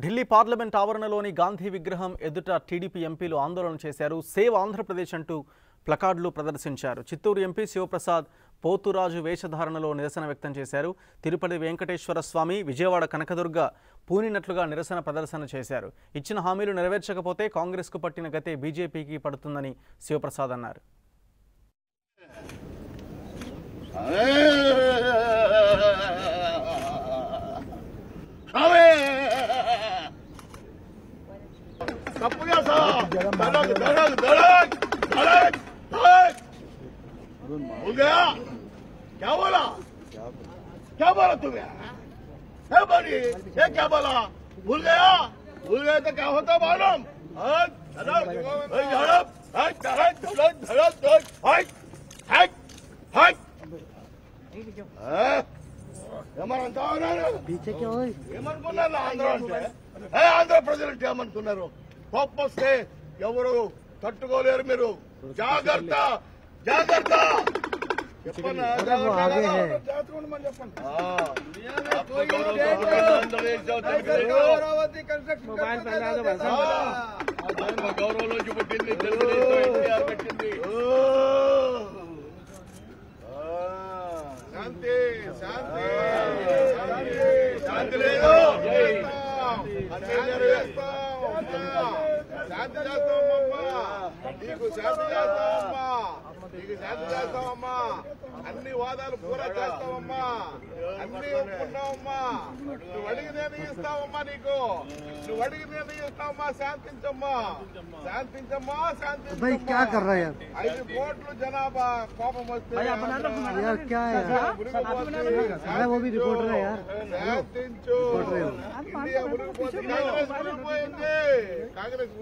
Delhi parliament ఆవరణలోని Gandhi విగ్రహం ఎదుట TDP ఎంపీలు ఆందోళన చేశారు. సేవ్ ఆంధ్రప్రదేశ్ అంటూ ప్లకార్డులు ప్రదర్శించారు. చిత్తూరు ఎంపీ శివప్రసాద్ పోతురాజు వేషధారణలో నిరసన వ్యక్తం చేశారు. తిరుపతి వెంకటేశ్వర స్వామి, విజయవాడ కనకదుర్గ పూనినట్లుగా నిరసన ప్రదర్శన చేశారు. ఇచ్చిన హామీలు నెరవేర్చకపోతే కాంగ్రెస్కు పట్టిన గతే బీజేపీకి పడుతుందని శివప్రసాద్ అన్నారు. हो गया क्या बोला तुम्हें है बड़ी ये क्या बोला भूल गए तो क्या होता मालूम पीछे क्या हो ఏమనుకున్నారు ఆంధ్ర ప్రజలు ఏమనుకున్నారు కోపం వస్తే ఎవరు తట్టుకోలేరు మీరు జాగ్రత్త జాగ్రత్త చెప్పన్నా आगे है గౌరవంలోంచి పుట్టింది తెలుగుదేశం పెట్టింది శాంతి శాంతి శాంతి లేదు శాంతి చేస్తామమ్మా నీకు శాంతి చేస్తామమ్మా నీకు శాంతి చేస్తామమ్మా అన్ని వాదాలు పూరా చేస్తామమ్మా అన్ని ఒప్పుకున్నావమ్మా నువ్వు అడిగినది ఇస్తావమ్మా నీకు నువ్వు అడిగినది ఇస్తావమ్మా శాంతించమ్మా శాంతించమ్మా भाई क्या कर रहा है यार 5 కోట్ల జనాభా కోపం వస్తే यार क्या है अरे वो भी रिपोर्टर है यार శాంతించు ఇండియా మునిగిపోయింది కాంగ్రెస్